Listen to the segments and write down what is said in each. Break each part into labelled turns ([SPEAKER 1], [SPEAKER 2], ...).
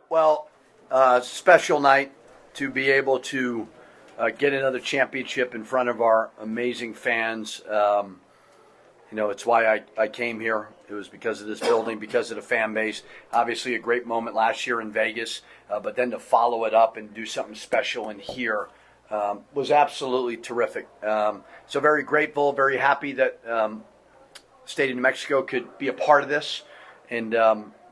[SPEAKER 1] Well, special night to be able to get another championship in front of our amazing fans. It's why I came here. It was because of this building, because of the fan base. Obviously, a great moment last year in Vegas, but then to follow it up and do something special in here was absolutely terrific. So very grateful, very happy that state of New Mexico could be a part of this. And,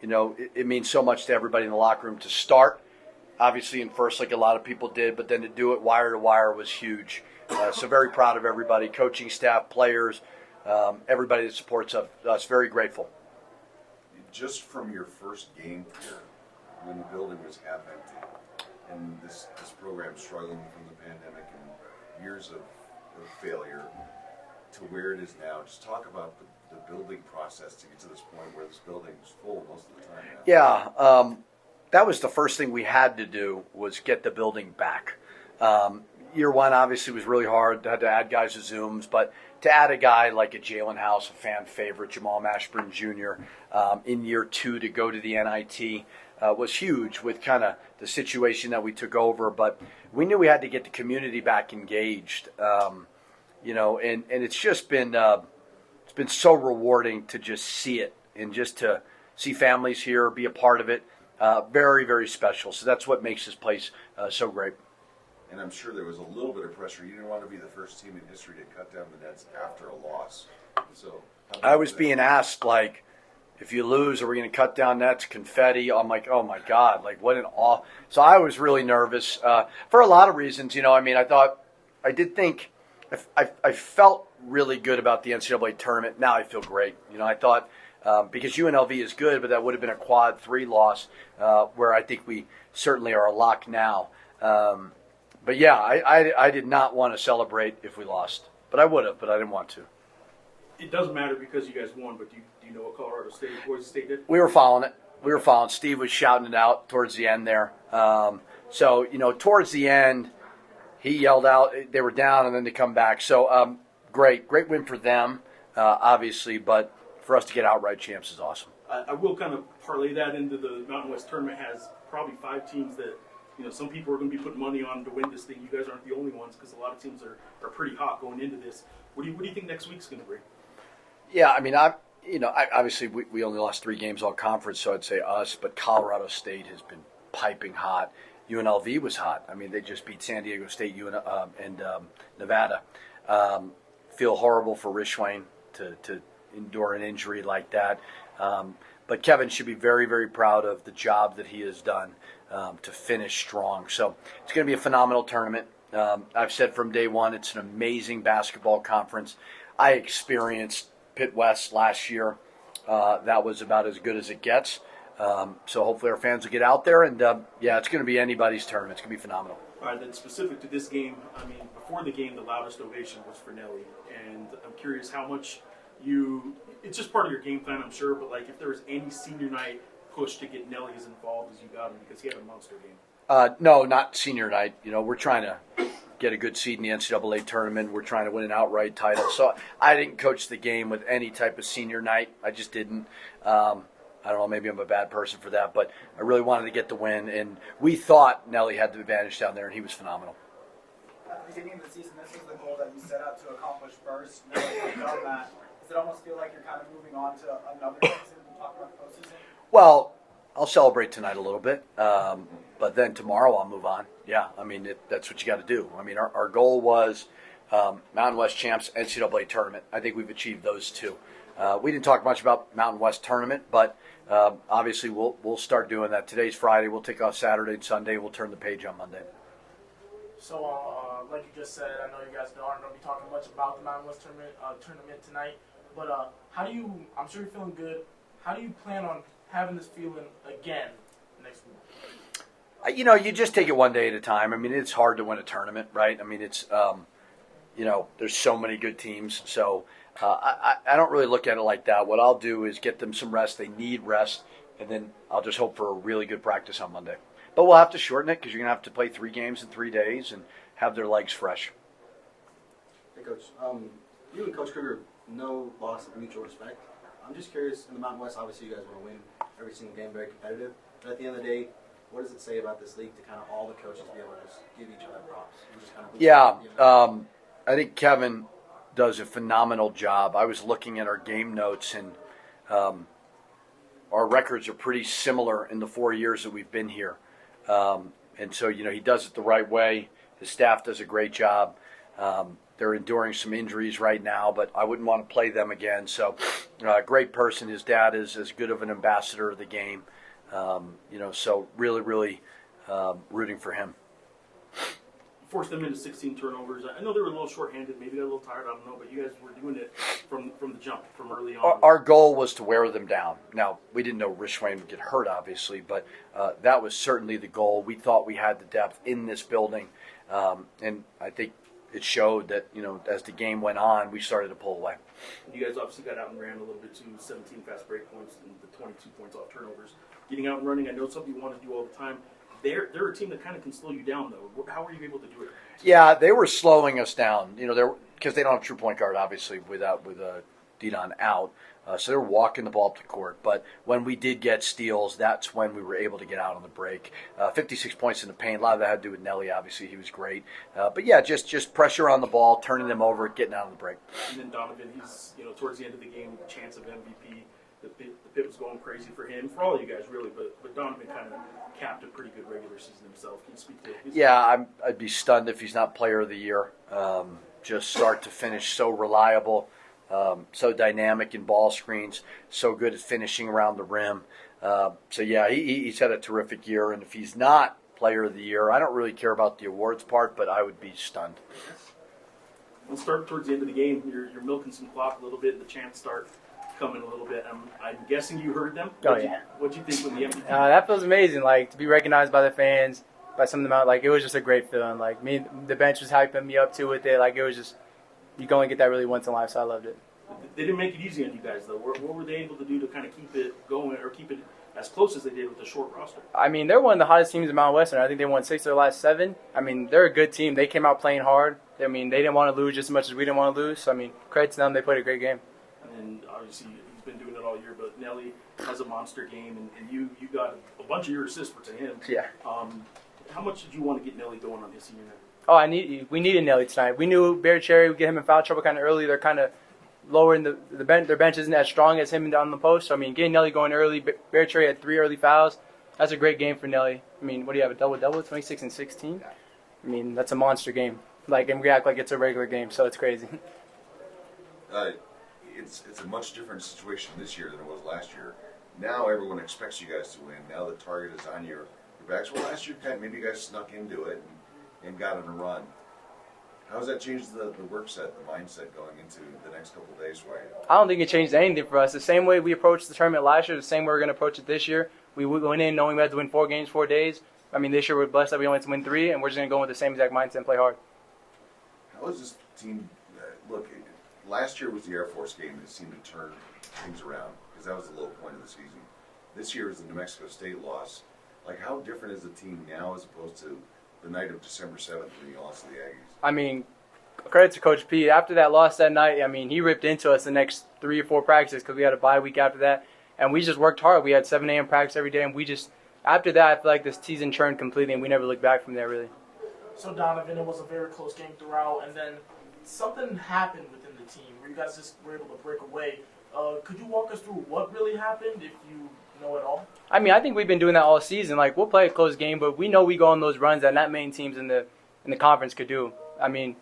[SPEAKER 1] it means so much to everybody in the locker room to start, obviously in first like a lot of people did, but then to do it wire to wire was huge. So very proud of everybody, coaching staff, players, everybody that supports us. Very grateful.
[SPEAKER 2] Just from your first game here, when the building was half empty, and this program struggling from the pandemic and years of failure to where it is now, just talk about the building process to get to this point where this building is full most of the time now.
[SPEAKER 1] Yeah, that was the first thing we had to do was get the building back. Year one obviously was really hard. Had to add guys to Zooms, but to add a guy like a Jalen House, a fan favorite, Jamal Mashburn Jr., in year two to go to the NIT was huge with kind of the situation that we took over. But we knew we had to get the community back engaged, and it's just been it's been so rewarding to just see it and just to see families here, be a part of it. Very, very special. So that's what makes this place so great.
[SPEAKER 2] And I'm sure there was a little bit of pressure. You didn't want to be the first team in history to cut down the nets after a loss. So
[SPEAKER 1] I was being asked, like, if you lose, are we going to cut down nets, confetti? I'm like, oh, my God, like, what an awe. So I was really nervous for a lot of reasons. I did think, I felt really good about the NCAA tournament. Now I feel great. I thought because UNLV is good, but that would have been a quad 3 loss where I think we certainly are a lock now. But yeah, I did not want to celebrate if we lost, but I would have, but I didn't want to.
[SPEAKER 3] It doesn't matter because you guys won, but do you know what Colorado State, Boise State did?
[SPEAKER 1] We were following it. Steve was shouting it out towards the end there. Towards the end, he yelled out, they were down and then they come back. So great win for them, obviously, but for us to get outright champs is awesome.
[SPEAKER 3] I will kind of parlay that into the Mountain West tournament. Has probably 5 teams that some people are going to be putting money on to win this thing. You guys aren't the only ones because a lot of teams are pretty hot going into this. What do you think next week's going to bring?
[SPEAKER 1] Yeah, I mean, obviously we only lost 3 games all conference, so I'd say us. But Colorado State has been piping hot. UNLV was hot. I mean, they just beat San Diego State and Nevada. Feel horrible for Rishwain to endure an injury like that. But Kevin should be very, very proud of the job that he has done to finish strong. So it's going to be a phenomenal tournament. I've said from day one, it's an amazing basketball conference. I experienced Pitt West last year. That was about as good as it gets. So hopefully our fans will get out there. And, it's going to be anybody's tournament. It's going to be phenomenal.
[SPEAKER 3] All right, then specific to this game, I mean, before the game, the loudest ovation was for Nelly. And I'm curious how much it's just part of your game plan, I'm sure, but like if there was any senior night push to get Nelly as involved as you got him because he had a monster game.
[SPEAKER 1] No, not senior night. We're trying to get a good seed in the NCAA tournament. We're trying to win an outright title. So I didn't coach the game with any type of senior night. I just didn't. I don't know, maybe I'm a bad person for that, but I really wanted to get the win. And we thought Nelly had the advantage down there, and he was phenomenal.
[SPEAKER 4] At the beginning of the season, this was the goal that you set out to accomplish first. Now that you've done that, does it almost feel like you're kind of moving on to another season and talking about the postseason?
[SPEAKER 1] Well, I'll celebrate tonight a little bit, but then tomorrow I'll move on. Yeah, I mean, that's what you got to do. I mean, our goal was Mountain West Champs, NCAA tournament. I think we've achieved those 2. We didn't talk much about Mountain West tournament, but obviously we'll start doing that. Today's Friday. We'll take off Saturday and Sunday. We'll turn the page on Monday.
[SPEAKER 5] So, like you just said, I know you guys aren't going to be talking much about the Mountain West tournament tonight, but I'm sure you're feeling good. How do you plan on having this feeling again next week?
[SPEAKER 1] You just take it one day at a time. I mean, it's hard to win a tournament, right? I mean, it's, there's so many good teams. So I don't really look at it like that. What I'll do is get them some rest. They need rest. And then I'll just hope for a really good practice on Monday. But we'll have to shorten it because you're going to have to play 3 games in 3 days and have their legs fresh.
[SPEAKER 6] Hey, Coach. You and Coach Kruger, no loss of mutual respect. I'm just curious, in the Mountain West, obviously you guys want to win every single game, very competitive. But at the end of the day, what does it say about this league to kind of all the coaches be able to just give each other props? And just kind of
[SPEAKER 1] Yeah, I think Kevin does a phenomenal job. I was looking at our game notes, and our records are pretty similar in the 4 years that we've been here. And so, he does it the right way. His staff does a great job. They're enduring some injuries right now, but I wouldn't want to play them again. So, great person. His dad is as good of an ambassador of the game. So really, really rooting for him.
[SPEAKER 3] Forced them into 16 turnovers. I know they were a little short-handed, maybe they're a little tired, I don't know, but you guys were doing it from the jump, from early on.
[SPEAKER 1] Our goal was to wear them down. Now, we didn't know Rich Swain would get hurt, obviously, but that was certainly the goal. We thought we had the depth in this building, and I think it showed that, as the game went on, we started to pull away.
[SPEAKER 3] You guys obviously got out and ran a little bit too, 17 fast break points and the 22 points off turnovers. Getting out and running, I know something you want to do all the time. They're a team that kind of can slow you down, though. How were you able to do it?
[SPEAKER 1] Yeah, they were slowing us down. Because they don't have a true point guard, obviously, with Didon out. So they're walking the ball up the court. But when we did get steals, that's when we were able to get out on the break. 56 points in the paint. A lot of that had to do with Nelly, obviously. He was great. But yeah, just pressure on the ball, turning them over, getting out on the break.
[SPEAKER 3] And then Donovan, he's, towards the end of the game, chance of MVP. The pit was going crazy for him, for all you guys, really. But Donovan kind of capped a pretty good regular season himself. Can you speak to his
[SPEAKER 1] Yeah, I'd be stunned if he's not player of the year. Just start to finish, so reliable. So dynamic in ball screens, so good at finishing around the rim. So yeah, he's had a terrific year, and if he's not player of the year, I don't really care about the awards part, but I would be stunned.
[SPEAKER 3] We'll start towards the end of the game. You're milking some clock a little bit, and the chants start coming a little bit. I'm guessing you heard them. What'd you think when the MVP?
[SPEAKER 7] That feels amazing. Like, to be recognized by the fans, by some of them out. Like, it was just a great feeling. Like, the bench was hyping me up too with it. Like, it was just, you go and get that really once in a life, so I loved it.
[SPEAKER 3] They didn't make it easy on you guys, though. What were they able to do to kind of keep it going, or keep it as close as they did with the short roster?
[SPEAKER 7] I mean, they're one of the hottest teams in Mount Western. I think they won 6 of their last 7. I mean, they're a good team. They came out playing hard. I mean, they didn't want to lose just as much as we didn't want to lose. So, I mean, credit to them. They played a great game.
[SPEAKER 3] And obviously, he's been doing it all year, but Nelly has a monster game, and you got a bunch of your assists to him.
[SPEAKER 7] Yeah.
[SPEAKER 3] How much did you want to get Nelly going on his senior night?
[SPEAKER 7] Oh, we needed Nelly tonight. We knew Bear Cherry would get him in foul trouble kind of early. They're kind of lower in the bench. Their bench isn't as strong as him down the post. So, I mean, getting Nelly going early. Bear Cherry had 3 early fouls. That's a great game for Nelly. I mean, what do you have, a double-double, 26 and 16? I mean, that's a monster game. Like, and we act like it's a regular game, so it's crazy.
[SPEAKER 2] It's a much different situation this year than it was last year. Now everyone expects you guys to win. Now the target is on your backs. Well, last year, maybe you guys snuck into it and got on a run. How has that changed the work set, the mindset going into the next couple of days for you?
[SPEAKER 7] I don't think it changed anything for us. The same way we approached the tournament last year, the same way we're going to approach it this year. We went in knowing we had to win 4 games, 4 days. I mean, this year we're blessed that we only had to win 3, and we're just going to go with the same exact mindset and play hard.
[SPEAKER 2] How is this team, look, last year was the Air Force game that seemed to turn things around, because that was the low point of the season. This year is the New Mexico State loss. Like, how different is the team now as opposed to the night of December 7th when you lost to the Aggies?
[SPEAKER 7] I mean, credit to Coach P. After that loss that night, I mean, he ripped into us the next 3 or 4 practices because we had a bye week after that. And we just worked hard. We had 7 a.m. practice every day. And we just, after that, I feel like this season churned completely, and we never looked back from there, really.
[SPEAKER 5] So, Donovan, it was a very close game throughout, and then something happened within the team where you guys just were able to break away. Could you walk us through what really happened, if you know it all?
[SPEAKER 7] I mean, I think we've been doing that all season. Like, we'll play a close game, but we know we go on those runs that not many teams in the conference could do. I mean,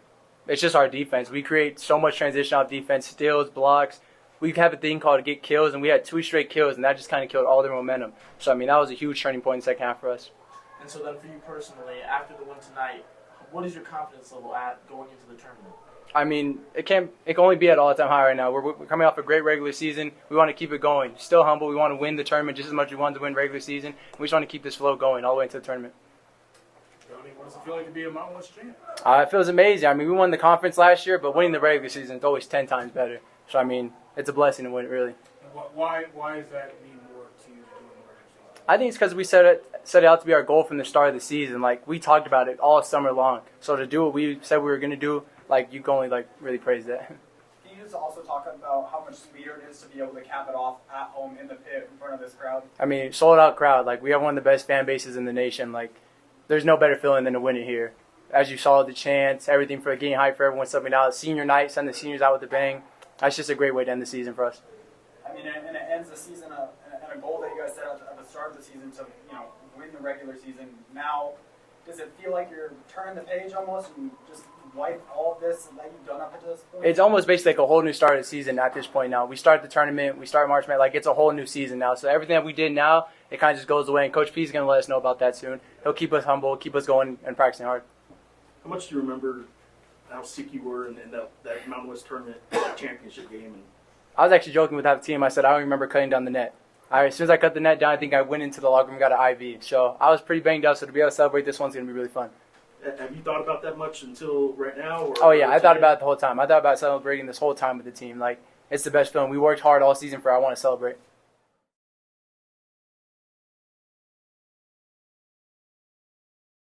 [SPEAKER 7] it's just our defense. We create so much transition off defense, steals, blocks. We have a thing called get kills, and we had 2 straight kills, and that just kind of killed all their momentum. So, I mean, that was a huge turning point in the second half for us.
[SPEAKER 5] And so then for you personally, after the win tonight, what is your confidence level at going into the tournament?
[SPEAKER 7] I mean, it can only be at all-time high right now. We're coming off a great regular season. We want to keep it going. Still humble. We want to win the tournament just as much as we wanted to win regular season. We just want to keep this flow going all the way into the tournament.
[SPEAKER 3] What does it feel like to be a Mountain West champ?
[SPEAKER 7] It feels amazing. I mean, we won the conference last year, but winning the regular season is always 10 times better. So, I mean, it's a blessing to win it, really.
[SPEAKER 8] Why does that mean more to you doing the regular season?
[SPEAKER 7] I think it's because we set it out to be our goal from the start of the season. Like, we talked about it all summer long. So to do what we said we were going to do, like, you can only, like, really praise that.
[SPEAKER 4] Can you just also talk about how much sweeter it is to be able to cap it off at home in the pit in front of this crowd?
[SPEAKER 7] I mean, sold out crowd. Like, we have one of the best fan bases in the nation. Like, there's no better feeling than to win it here. As you saw, the chants, everything for getting hype for everyone stepping out. Senior night, send the seniors out with a bang. That's just a great way to end the season for us.
[SPEAKER 4] I mean, and it ends the season and a goal that you guys set out at the start of the season to win the regular season. Now, does it feel like you're turning the page almost and just wipe all of this that you've done up to this point?
[SPEAKER 7] It's almost basically like a whole new start of the season at this point now. We start the tournament, we start March Madness, like it's a whole new season now. So everything that we did now, it kind of just goes away. And Coach P is going to let us know about that soon. He'll keep us humble, keep us going and practicing hard.
[SPEAKER 3] How much do you remember how sick you were in that Mountain West tournament championship game? And
[SPEAKER 7] I was actually joking with half the team. I said, I don't remember cutting down the net. As soon as I cut the net down, I think I went into the locker room and got an IV. So I was pretty banged up, so to be able to celebrate this one's going to be really fun.
[SPEAKER 3] have you thought about that much until right now? Or,
[SPEAKER 7] Oh, yeah, I thought about it the whole time. I thought about celebrating this whole time with the team. Like, it's the best feeling. We worked hard all season for it. I want to celebrate.